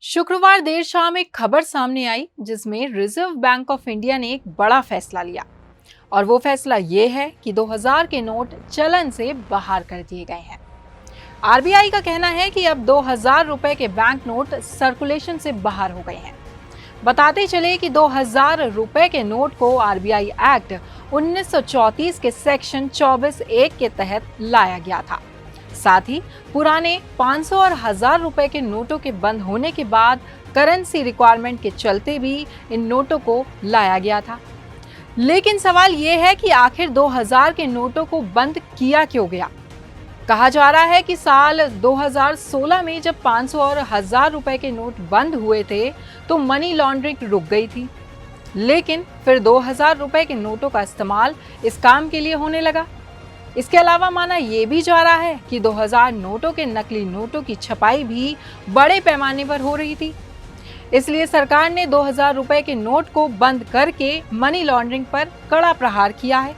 शुक्रवार देर शाम एक खबर सामने आई जिसमें रिजर्व बैंक ऑफ इंडिया ने एक बड़ा फैसला लिया। और वो फैसला ये है कि 2000 के नोट चलन से बाहर कर दिए गए हैं। आरबीआई का कहना है कि अब 2000 रुपए के बैंक नोट सर्कुलेशन से बाहर हो गए हैं। बताते चले कि 2000 रुपए के नोट को आरबीआई एक्ट 1934 के सेक्शन 24(1) के तहत लाया गया था। साथ ही पुराने 500 और 1000 रुपए के नोटों के बंद होने के बाद करेंसी रिक्वायरमेंट के चलते भी इन नोटों को लाया गया था। लेकिन सवाल ये है कि आखिर 2000 के नोटों को बंद किया क्यों गया। कहा जा रहा है कि साल 2016 में जब 500 और 1000 रुपए के नोट बंद हुए थे तो मनी लॉन्ड्रिंग रुक गई थी। लेकिन फिर 2000 रुपए के नोटों का इस्तेमाल इस काम के लिए होने लगा। इसके अलावा माना यह भी जा रहा है कि 2000 नोटों के नकली नोटों की छपाई भी बड़े पैमाने पर हो रही थी। इसलिए सरकार ने 2000 रुपए के नोट को बंद करके मनी लॉन्ड्रिंग पर कड़ा प्रहार किया है।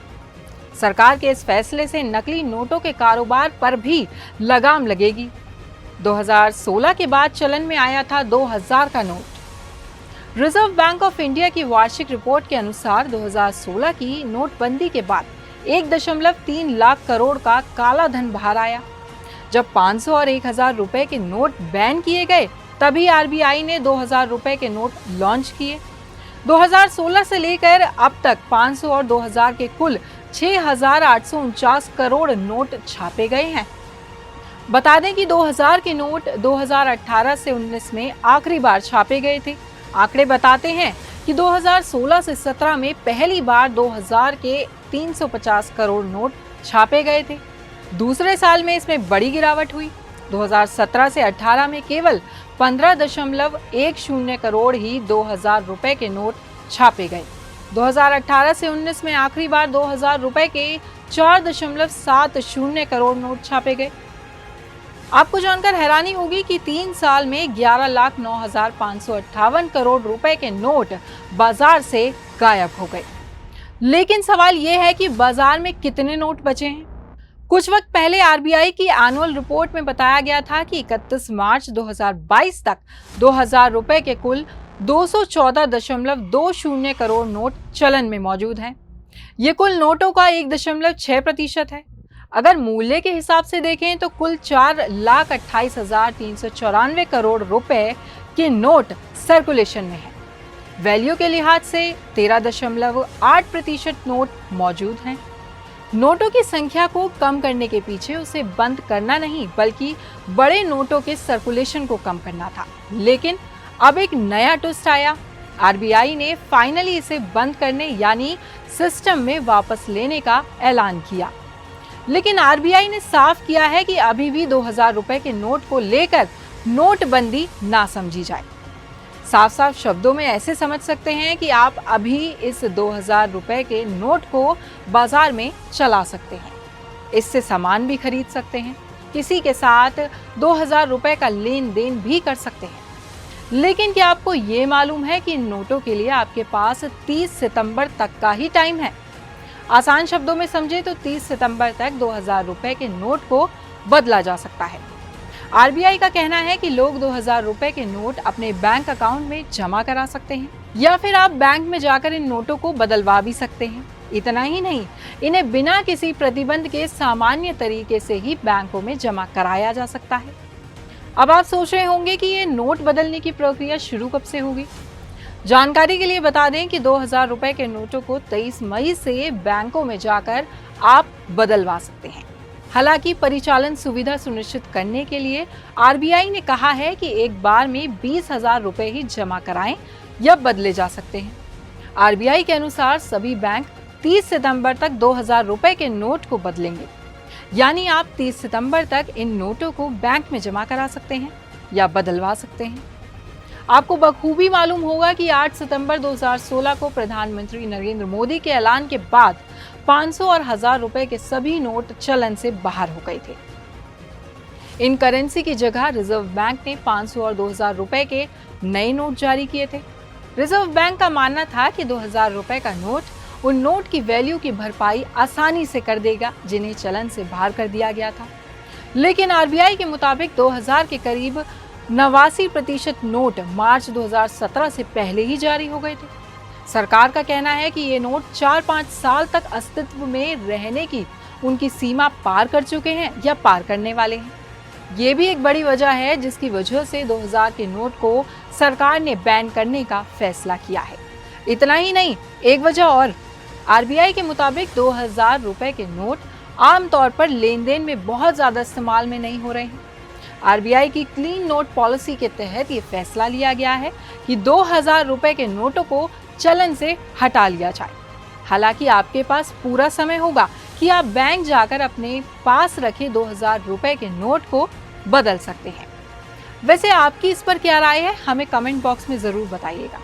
सरकार के इस फैसले से नकली नोटों के कारोबार पर भी लगाम लगेगी। 2016 के बाद चलन में आया था 2000 का note. Reserve bank of India की वार्षिक रिपोर्ट के अनुसार 2016 की नोटबंदी के बाद 1.3 लाख करोड़ का काला धन बाहर आया। जब 500 और 1000 रुपए के नोट बैन किए गए तभी आरबीआई ने 2000 रुपए के नोट लॉन्च किए। 2016 से लेकर अब तक 500 और 2000 के कुल 6849 करोड़ नोट छापे गए हैं। बता दें कि 2000 के नोट 2018 से 19 में आखिरी बार छापे गए थे। आंकड़े बताते हैं कि 2016 से 17 में पहली बार 2000 के 350 करोड़ नोट छापे गए थे। दूसरे साल में इसमें बड़ी गिरावट हुई। 2017 से 18 में केवल 15.10 करोड़ ही 2000 रुपए के नोट छापे गए। 2018 से 19 में आखिरी बार 2000 रुपए के 4.70 करोड़ नोट छापे गए। आपको जानकर हैरानी होगी कि 3 साल में 11,09,558 करोड़ रुपए के नोट बाजार से गायब हो गए। लेकिन सवाल यह है कि बाजार में कितने नोट बचे हैं। कुछ वक्त पहले आरबीआई की एनुअल रिपोर्ट में बताया गया था कि 31 मार्च 2022 तक 2000 रुपए के कुल 214.20 करोड़ नोट चलन में मौजूद हैं। ये कुल नोटों का 1.6% है। अगर मूल्य के हिसाब से देखें तो कुल 4,28,394 करोड़ रुपए के नोट सर्कुलेशन में है। वैल्यू के लिहाज से 13.8% नोट मौजूद हैं। नोटों की संख्या को कम करने के पीछे उसे बंद करना नहीं बल्कि बड़े नोटों के सर्कुलेशन को कम करना था। लेकिन अब एक नया ट्विस्ट आया। आरबीआई ने फाइनली इसे बंद करने यानी सिस्टम में वापस लेने का ऐलान किया। लेकिन आरबीआई ने साफ किया है कि अभी भी 2000 रुपए के नोट को लेकर नोटबंदी ना समझी जाए। साफ साफ शब्दों में ऐसे समझ सकते हैं कि आप अभी इस 2000 रुपए के नोट को बाजार में चला सकते हैं, इससे सामान भी खरीद सकते हैं, किसी के साथ 2000 रुपए का लेन देन भी कर सकते हैं। लेकिन क्या आपको ये मालूम है कि इन नोटों के लिए आपके पास 30 सितंबर तक का ही टाइम है। आसान शब्दों में समझे तो 30 सितंबर तक 2000 रुपए के नोट को बदला जा सकता है। आरबीआई का कहना है कि लोग 2000 रुपए के नोट अपने बैंक अकाउंट में जमा करा सकते हैं या फिर आप बैंक में जाकर इन नोटों को बदलवा भी सकते हैं। इतना ही नहीं, इन्हें बिना किसी प्रतिबंध के सामान्य तरीके से ही बैंकों में जमा कराया जा सकता है। अब आप सोच रहे होंगे कि ये नोट बदलने की प्रक्रिया शुरू कब से होगी। जानकारी के लिए बता दें कि 2000 रुपए के नोटों को 23 मई से बैंकों में जाकर आप बदलवा सकते हैं। हालांकि परिचालन सुविधा सुनिश्चित करने के लिए आरबीआई ने कहा है कि एक बार में 20,000 रुपए ही जमा कराएं या बदले जा सकते हैं। आरबीआई के अनुसार सभी बैंक 30 सितंबर तक 2000 रुपए के नोट को बदलेंगे, यानी आप 30 सितंबर तक इन नोटों को बैंक में जमा करा सकते हैं या बदलवा सकते हैं। आपको बखूबी मालूम होगा कि 8 सितंबर 2016 को प्रधानमंत्री नरेंद्र मोदी के ऐलान के बाद 500 और 1000 रुपए के सभी नोट चलन से बाहर हो गए थे। इन करेंसी की जगह रिजर्व बैंक ने 500 और 2000 रुपए के नए नोट जारी किए थे। रिजर्व बैंक का मानना था कि 2000 रुपए का नोट उन नोट की वैल्यू की भरपाई आसानी से कर देगा जिन्हें चलन से बाहर कर दिया गया था। लेकिन आरबीआई के मुताबिक 2000 के करीब 89% नोट मार्च 2017 से पहले ही जारी हो गए थे। सरकार का कहना है कि ये नोट 4-5 साल तक अस्तित्व में रहने की उनकी सीमा पार कर चुके हैं या पार करने वाले हैं। ये भी एक बड़ी वजह है जिसकी वजह से 2000 के नोट को सरकार ने बैन करने का फैसला किया है। इतना ही नहीं, एक वजह और, आरबीआई के मुताबिक 2000 रुपए के नोट आमतौर पर लेन देन में बहुत ज्यादा इस्तेमाल में नहीं हो रहे हैं। आरबीआई की क्लीन नोट पॉलिसी के तहत ये फैसला लिया गया है कि 2000 रुपए के नोटों को चलन से हटा लिया जाए। हालांकि आपके पास पूरा समय होगा कि आप बैंक जाकर अपने पास रखे 2000 रुपए के नोट को बदल सकते हैं। वैसे आपकी इस पर क्या राय है, हमें कमेंट बॉक्स में जरूर बताइएगा।